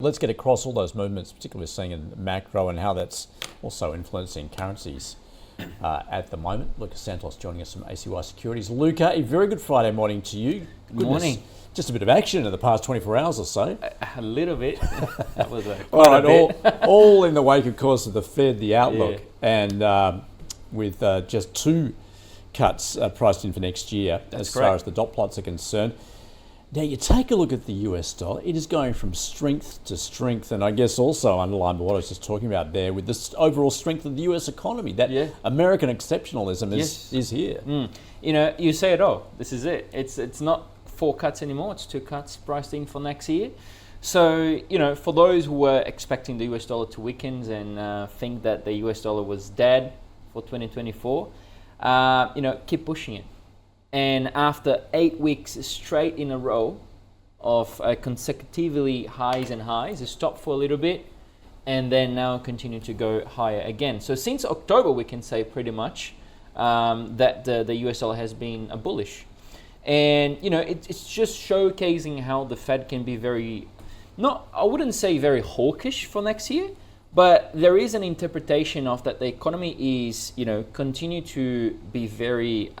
Let's get across all those movements, particularly we're seeing in macro and how that's also influencing currencies at the moment. Lucas Santos joining us from ACY Securities. Luca, a very good Friday morning to you. Good morning. Just a bit of action in the past 24 hours or so. A little bit. That was all in the wake, of course, of the Fed, the outlook, and with just 2 cuts priced in for next year. That's correct. Far as the dot plots are concerned. Now, you take a look at the US dollar, it is going from strength to strength, and I guess also underlined by what I was just talking about there with this overall strength of the US economy. That American exceptionalism is here. You know, you say it all. This is it. It's not 4 cuts anymore, it's 2 cuts priced in for next year. So, you know, for those who were expecting the US dollar to weaken and think that the US dollar was dead for 2024, you know, keep pushing it. And after 8 weeks straight in a row of consecutively highs and highs, it stopped for a little bit and then now continue to go higher again. So since October, we can say pretty much that the US dollar has been bullish. And, you know, it's just showcasing how the Fed can be I wouldn't say very hawkish for next year, but there is an interpretation of that the economy is, you know, continue to be very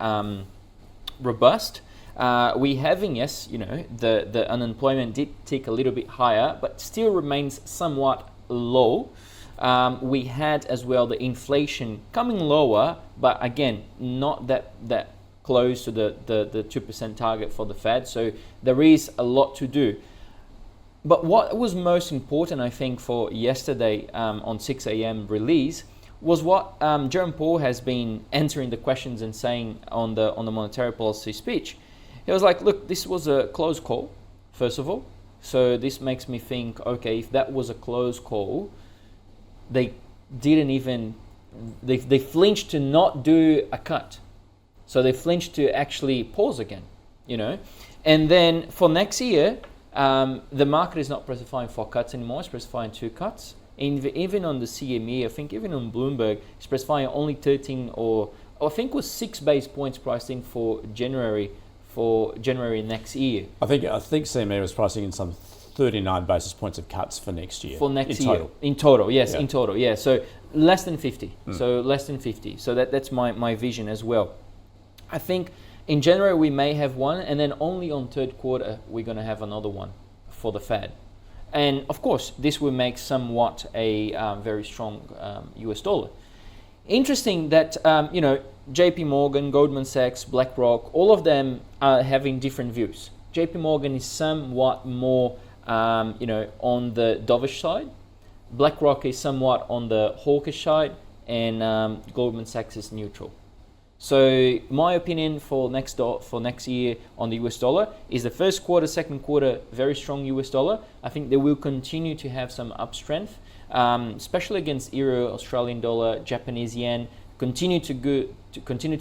robust. We having, yes, you know, the unemployment did tick a little bit higher, but still remains somewhat low. We had as well the inflation coming lower, but again, not that close to the 2% target for the Fed. So there is a lot to do. But what was most important, I think, for yesterday on 6 a.m. release was what Jerome Powell has been answering the questions and saying on the monetary policy speech. He was like, look, this was a close call, first of all. So this makes me think, okay, if that was a close call, they didn't even, they flinched to not do a cut. So they flinched to actually pause again, you know. And then for next year, the market is not specifying 4 cuts anymore, it's specifying 2 cuts. Even on the CME, I think even on Bloomberg, specifying only 13 or I think it was 6 base points priced in for January next year. I think CME was pricing in some 39 basis points of cuts for next year. For next year. In total, yes, in total, yeah. So less than 50. So less than 50. So that's my vision as well. I think in January we may have one, and then only on third quarter we're going to have another one for the Fed. And of course, this will make somewhat a very strong US dollar. Interesting that, you know, JP Morgan, Goldman Sachs, Blackrock, all of them are having different views. JP Morgan is somewhat more, you know, on the dovish side. BlackRock is somewhat on the hawkish side, and Goldman Sachs is neutral. So my opinion for next year on the US dollar is the first quarter, second quarter, very strong US dollar. I think they will continue to have some up strength, especially against Euro, Australian dollar, Japanese yen. Continue to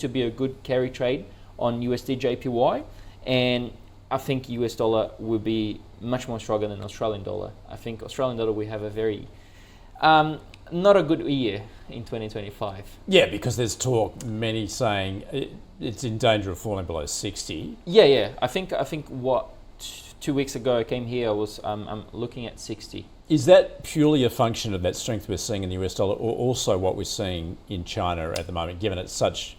be a good carry trade on USD JPY, and I think US dollar will be much more stronger than Australian dollar. I think Australian dollar will have a very not a good year in 2025. Yeah, because there's talk, many saying it's in danger of falling below 60. Yeah. I think what 2 weeks ago I came here, I'm looking at 60. Is that purely a function of that strength we're seeing in the US dollar, or also what we're seeing in China at the moment, given it's such,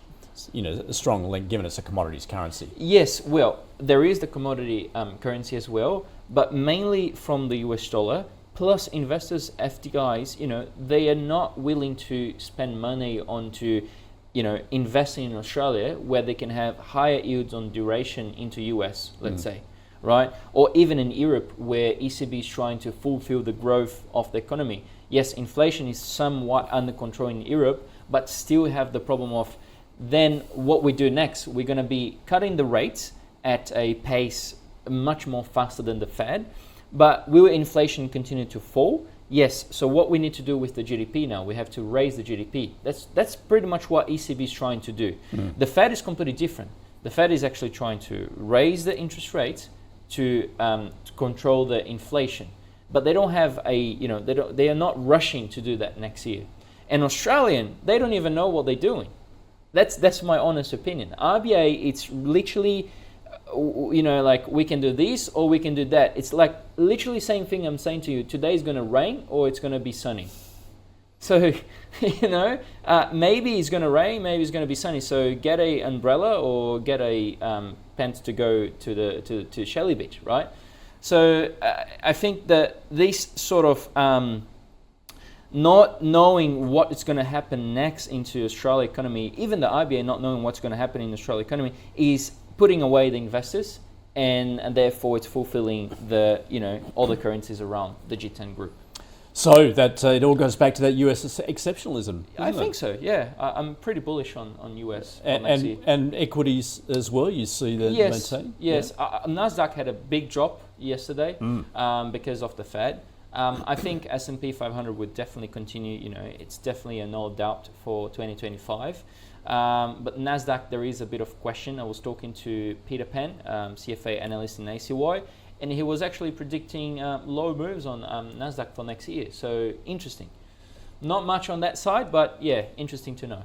you know, a strong link, given it's a commodities currency? Yes, well, there is the commodity currency as well, but mainly from the US dollar. Plus, investors, FDIs, you know, they are not willing to spend money onto, you know, investing in Australia where they can have higher yields on duration into US, let's say, right? Or even in Europe where ECB is trying to fulfill the growth of the economy. Yes, inflation is somewhat under control in Europe, but still have the problem of then what we do next. We're going to be cutting the rates at a pace much more faster than the Fed. But will inflation continue to fall? Yes. So what we need to do with the GDP now, we have to raise the GDP. That's pretty much what ECB is trying to do. The Fed is completely different. The Fed is actually trying to raise the interest rates to control the inflation. But they don't have they are not rushing to do that next year. And Australian, they don't even know what they're doing. That's my honest opinion. RBA, it's literally you know, like we can do this or we can do that. It's like literally same thing I'm saying to you. Today is going to rain or it's going to be sunny. So, you know, maybe it's going to rain, maybe it's going to be sunny. So get a umbrella or get a pants to go to Shelley Beach, right? So I think that this sort of not knowing what is going to happen next into Australia economy, even the RBA not knowing what's going to happen in the Australia economy, is putting away the investors, and therefore it's fulfilling the, you know, all the currencies around the G10 group. So that it all goes back to that US exceptionalism. I think so. Yeah, I'm pretty bullish on US and equities as well. You see the maintain. Yes, Nasdaq had a big drop yesterday because of the Fed. I think S&P 500 would definitely continue. You know, it's definitely a no doubt for 2025. But Nasdaq, there is a bit of question. I was talking to Peter Penn, CFA analyst in ACY, and he was actually predicting low moves on Nasdaq for next year. So interesting. Not much on that side, but yeah, interesting to know.